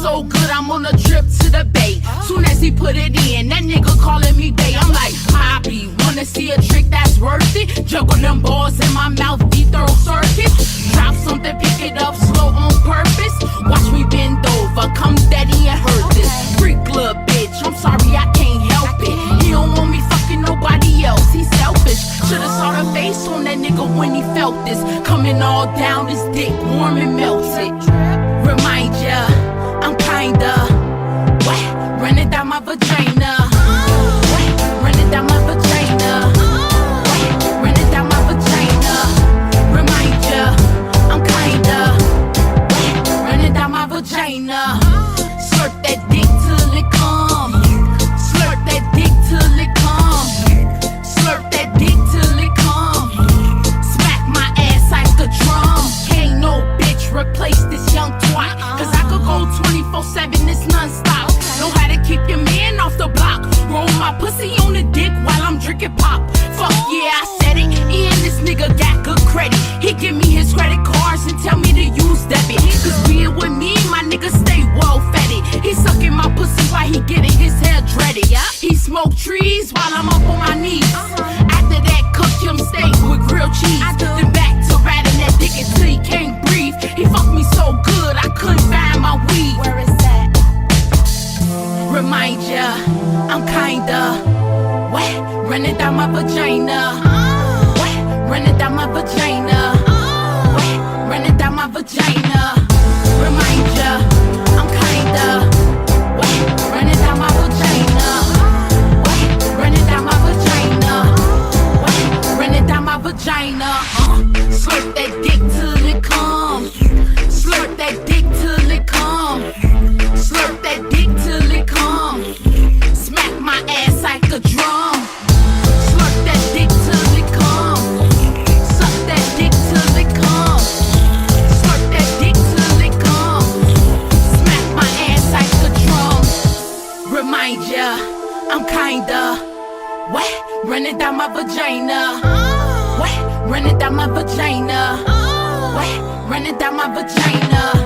so good, I'm on a trip to the Bay. Soon as he put it in, that nigga calling me Bay. I'm like, Poppy, wanna see a trick that's worth it? Juggle them balls in my mouth, deep throat circuit. Drop something, pick it up slow on purpose. Watch me bend over, come steady and hurt this. Freak little bitch, I'm sorry, I can't help it. He don't want me fucking nobody else, he's selfish. Should've saw the face on that nigga when he felt this. Coming all down his dick, warm and melted. Remind ya, I'm kinda wet, running down my vagina. Wet, running down my vagina. Wet, running down my vagina. Remind ya, I'm kinda wet, running down my vagina. Slurp that dick till it come. Slurp that dick till it come. Slurp that dick till it come. Smack my ass like a drum. Can't no bitch replace this young twat. Cause I could go 24/7, it's non-stop. Know how to keep your man off the block. Roll my pussy on the dick while I'm drinking pop. Fuck yeah, I said it. And this nigga got good credit. He give me his credit cards and tell me to use debit. Cause being with me, my nigga stay well fetted. He sucking my pussy while he getting his hair dreaded. He smoke trees while I'm up on my knees. After that, cook him steak with grilled cheese. Then back to riding that dick until he can't breathe. He fucked me so good, I couldn't find my weed. Where is that? Remind ya, I'm kinda wet, running down my vagina. Wet, running down my vagina. Wet, running down my vagina. Remind ya, I'm kinda wet, running down my vagina. Wet, running down my vagina. Wet, running down my vagina. Slurp that dick till it come. Slurp that dick till it come. Slurp that dick till it come. Smack my ass like a drum. Slurp that dick till it come. Suck that dick till it come. Slurp that dick till it come. Smack my ass like a drum. Remind ya, I'm kinda wet, running down my vagina. Wet, running down my vagina. Wet, running down my vagina.